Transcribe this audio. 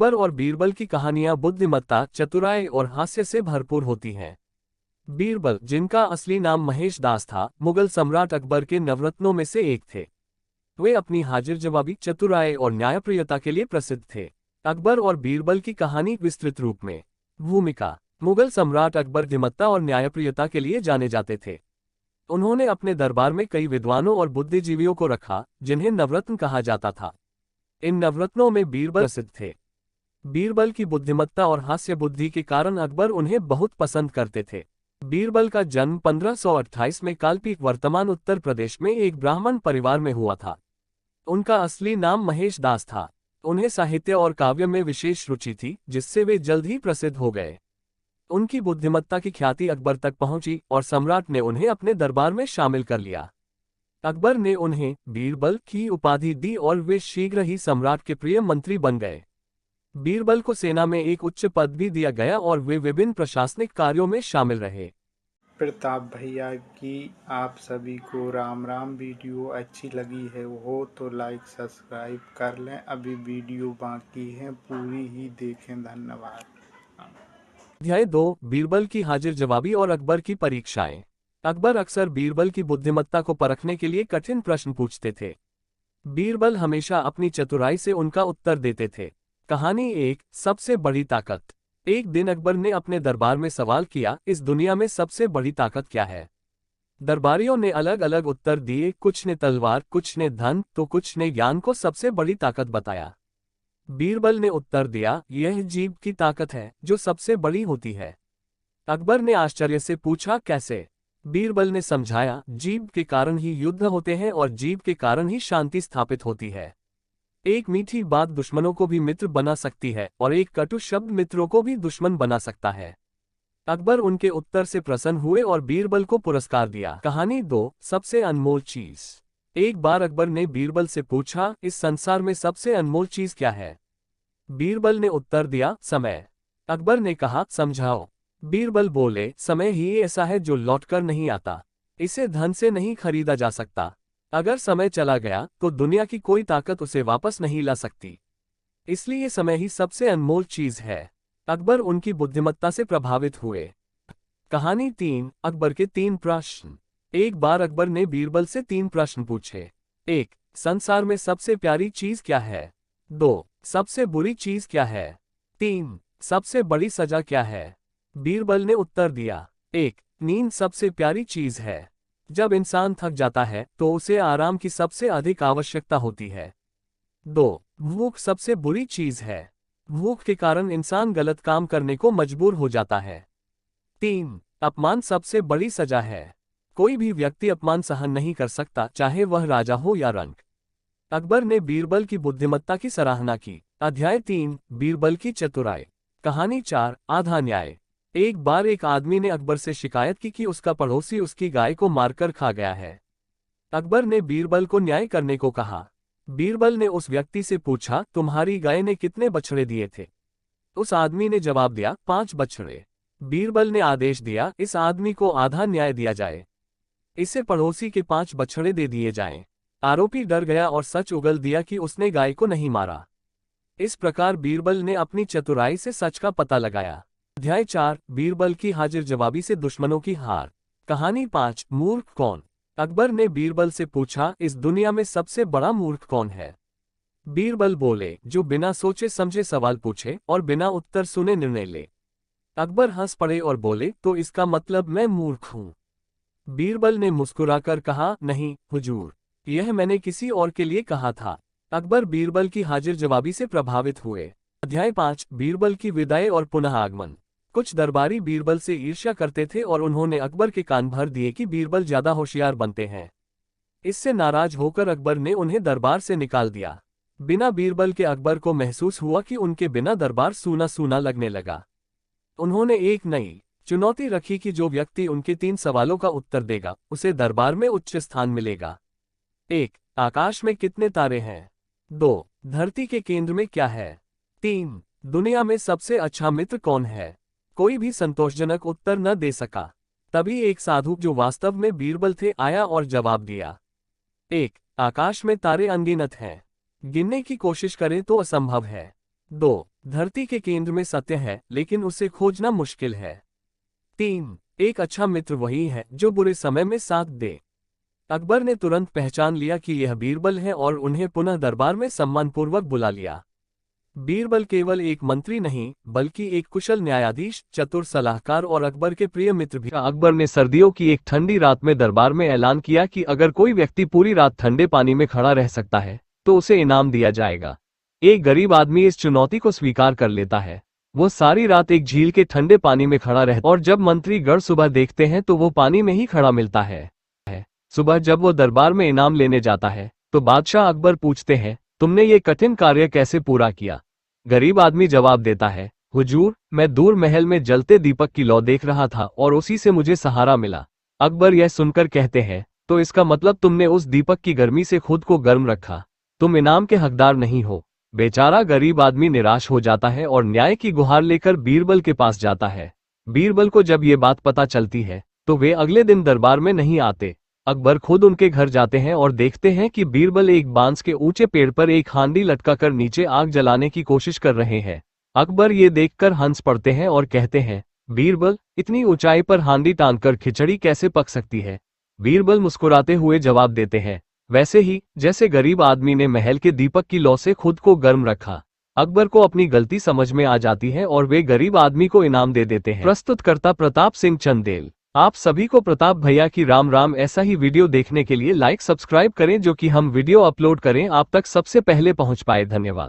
अकबर और बीरबल की कहानियां बुद्धिमत्ता, चतुराई और हास्य से भरपूर होती हैं। बीरबल, जिनका असली नाम महेश दास था, मुगल सम्राट अकबर के नवरत्नों में से एक थे। वे अपनी हाजिर जवाबी, चतुराई और न्यायप्रियता के लिए प्रसिद्ध थे। अकबर और बीरबल की कहानी विस्तृत रूप में। भूमिका। मुगल सम्राट अकबर बुद्धिमत्ता और न्यायप्रियता के लिए जाने जाते थे। उन्होंने अपने दरबार में कई विद्वानों और बुद्धिजीवियों को रखा, जिन्हें नवरत्न कहा जाता था। इन नवरत्नों में बीरबल प्रसिद्ध थे। बीरबल की बुद्धिमत्ता और हास्य बुद्धि के कारण अकबर उन्हें बहुत पसंद करते थे। बीरबल का जन्म 1528 में काल्पी, वर्तमान उत्तर प्रदेश में एक ब्राह्मण परिवार में हुआ था। उनका असली नाम महेश दास था। उन्हें साहित्य और काव्य में विशेष रुचि थी, जिससे वे जल्द ही प्रसिद्ध हो गए। उनकी बुद्धिमत्ता की ख्याति अकबर तक पहुंची और सम्राट ने उन्हें अपने दरबार में शामिल कर लिया। अकबर ने उन्हें बीरबल की उपाधि दी और वे शीघ्र ही सम्राट के प्रिय मंत्री बन गए। बीरबल को सेना में एक उच्च पद भी दिया गया और वे विभिन्न प्रशासनिक कार्यों में शामिल रहे। प्रताप भैया की आप सभी को राम राम। वीडियो अच्छी लगी है हो तो लाइक सब्सक्राइब कर लें। अभी वीडियो बाकी है, पूरी ही देखें। धन्यवाद। अध्याय 2, बीरबल की हाजिर जवाबी और अकबर की परीक्षाएं। अकबर अक्सर बीरबल की बुद्धिमत्ता को परखने के लिए कठिन प्रश्न पूछते थे। बीरबल हमेशा अपनी चतुराई से उनका उत्तर देते थे। कहानी 1, सबसे बड़ी ताकत। एक दिन अकबर ने अपने दरबार में सवाल किया, इस दुनिया में सबसे बड़ी ताकत क्या है? दरबारियों ने अलग अलग उत्तर दिए। कुछ ने तलवार, कुछ ने धन, तो कुछ ने ज्ञान को सबसे बड़ी ताकत बताया। बीरबल ने उत्तर दिया, यह जीभ की ताकत है, जो सबसे बड़ी होती है। अकबर ने आश्चर्य से पूछा, कैसे? बीरबल ने समझाया, जीभ के कारण ही युद्ध होते हैं और जीभ के कारण ही शांति स्थापित होती है। एक मीठी बात दुश्मनों को भी मित्र बना सकती है और एक कटु शब्द मित्रों को भी दुश्मन बना सकता है। अकबर उनके उत्तर से प्रसन्न हुए और बीरबल को पुरस्कार दिया। कहानी 2, सबसे अनमोल चीज। एक बार अकबर ने बीरबल से पूछा, इस संसार में सबसे अनमोल चीज क्या है? बीरबल ने उत्तर दिया, समय। अकबर ने कहा, समझाओ। बीरबल बोले, समय ही ऐसा है जो लौटकर नहीं आता। इसे धन से नहीं खरीदा जा सकता। अगर समय चला गया तो दुनिया की कोई ताकत उसे वापस नहीं ला सकती। इसलिए समय ही सबसे अनमोल चीज है। अकबर उनकी बुद्धिमत्ता से प्रभावित हुए। कहानी 3, अकबर के 3 प्रश्न। एक बार अकबर ने बीरबल से 3 प्रश्न पूछे। 1, संसार में सबसे प्यारी चीज क्या है? 2, सबसे बुरी चीज क्या है? 3, सबसे बड़ी सजा क्या है? बीरबल ने उत्तर दिया, 1, नींद सबसे प्यारी चीज है। जब इंसान थक जाता है तो उसे आराम की सबसे अधिक आवश्यकता होती है। 2, भूख सबसे बुरी चीज है। भूख के कारण इंसान गलत काम करने को मजबूर हो जाता है। 3, अपमान सबसे बड़ी सजा है। कोई भी व्यक्ति अपमान सहन नहीं कर सकता, चाहे वह राजा हो या रंक। अकबर ने बीरबल की बुद्धिमत्ता की सराहना की। अध्याय 3, बीरबल की चतुराई। कहानी 4, आधा न्याय। एक बार एक आदमी ने अकबर से शिकायत की कि उसका पड़ोसी उसकी गाय को मारकर खा गया है। अकबर ने बीरबल को न्याय करने को कहा। बीरबल ने उस व्यक्ति से पूछा, तुम्हारी गाय ने कितने बछड़े दिए थे? उस आदमी ने जवाब दिया, 5 बछड़े। बीरबल ने आदेश दिया, इस आदमी को आधा न्याय दिया जाए। इसे पड़ोसी के 5 बछड़े दे दिए जाएं। आरोपी डर गया और सच उगल दिया कि उसने गाय को नहीं मारा। इस प्रकार बीरबल ने अपनी चतुराई से सच का पता लगाया। अध्याय 4, बीरबल की हाजिर जवाबी से दुश्मनों की हार। कहानी 5, मूर्ख कौन। अकबर ने बीरबल से पूछा, इस दुनिया में सबसे बड़ा मूर्ख कौन है? बीरबल बोले, जो बिना सोचे समझे सवाल पूछे और बिना उत्तर सुने निर्णय ले। अकबर हंस पड़े और बोले, तो इसका मतलब मैं मूर्ख हूं? बीरबल ने मुस्कुराकर कहा, नहीं हुजूर, यह मैंने किसी और के लिए कहा था। अकबर बीरबल की हाजिर जवाबी से प्रभावित हुए। अध्याय 5, बीरबल की विदाई और पुनः आगमन। कुछ दरबारी बीरबल से ईर्ष्या करते थे और उन्होंने अकबर के कान भर दिए कि बीरबल ज्यादा होशियार बनते हैं। इससे नाराज होकर अकबर ने उन्हें दरबार से निकाल दिया। बिना बीरबल के अकबर को महसूस हुआ कि उनके बिना दरबार सूना सूना लगने लगा। उन्होंने एक नई चुनौती रखी कि जो व्यक्ति उनके 3 सवालों का उत्तर देगा, उसे दरबार में उच्च स्थान मिलेगा। 1, आकाश में कितने तारे हैं? 2, धरती के केंद्र में क्या है? 3, दुनिया में सबसे अच्छा मित्र कौन है? कोई भी संतोषजनक उत्तर न दे सका। तभी एक साधु, जो वास्तव में बीरबल थे, आया और जवाब दिया। 1, आकाश में तारे अनगिनत हैं। गिनने की कोशिश करें तो असंभव है। 2. धरती के केंद्र में सत्य है लेकिन उसे खोजना मुश्किल है। 3. एक अच्छा मित्र वही है जो बुरे समय में साथ दे। अकबर ने तुरंत पहचान लिया कि यह बीरबल है और उन्हें पुनः दरबार में सम्मानपूर्वक बुला लिया। बीरबल केवल एक मंत्री नहीं बल्कि एक कुशल न्यायाधीश, चतुर सलाहकार और अकबर के प्रिय मित्र भी। अकबर ने सर्दियों की एक ठंडी रात में दरबार में ऐलान किया कि अगर कोई व्यक्ति पूरी रात ठंडे पानी में खड़ा रह सकता है तो उसे इनाम दिया जाएगा। एक गरीब आदमी इस चुनौती को स्वीकार कर लेता है। वो सारी रात एक झील के ठंडे पानी में खड़ा रहता और जब मंत्री गण सुबह देखते हैं तो वो पानी में ही खड़ा मिलता है। सुबह जब वो दरबार में इनाम लेने जाता है तो बादशाह अकबर पूछते हैं, तुमने ये कठिन कार्य कैसे पूरा किया? गरीब आदमी जवाब देता है, हुजूर, मैं दूर महल में जलते दीपक की लौ देख रहा था और उसी से मुझे सहारा मिला। अकबर यह सुनकर कहते हैं, तो इसका मतलब तुमने उस दीपक की गर्मी से खुद को गर्म रखा। तुम इनाम के हकदार नहीं हो। बेचारा गरीब आदमी निराश हो जाता है और न्याय की गुहार लेकर बीरबल के पास जाता है। बीरबल को जब ये बात पता चलती है तो वे अगले दिन दरबार में नहीं आते। अकबर खुद उनके घर जाते हैं और देखते हैं कि बीरबल एक बांस के ऊंचे पेड़ पर एक हांडी लटकाकर नीचे आग जलाने की कोशिश कर रहे हैं। अकबर ये देखकर हंस पड़ते हैं और कहते हैं, बीरबल, इतनी ऊंचाई पर हांडी टांगकर खिचड़ी कैसे पक सकती है? बीरबल मुस्कुराते हुए जवाब देते हैं, वैसे ही जैसे गरीब आदमी ने महल के दीपक की लौ से खुद को गर्म रखा। अकबर को अपनी गलती समझ में आ जाती है और वे गरीब आदमी को इनाम दे देते हैं। प्रस्तुतकर्ता प्रताप सिंह चंदेल। आप सभी को प्रताप भैया की राम राम। ऐसा ही वीडियो देखने के लिए लाइक सब्सक्राइब करें जो कि हम वीडियो अपलोड करें आप तक सबसे पहले पहुंच पाए। धन्यवाद।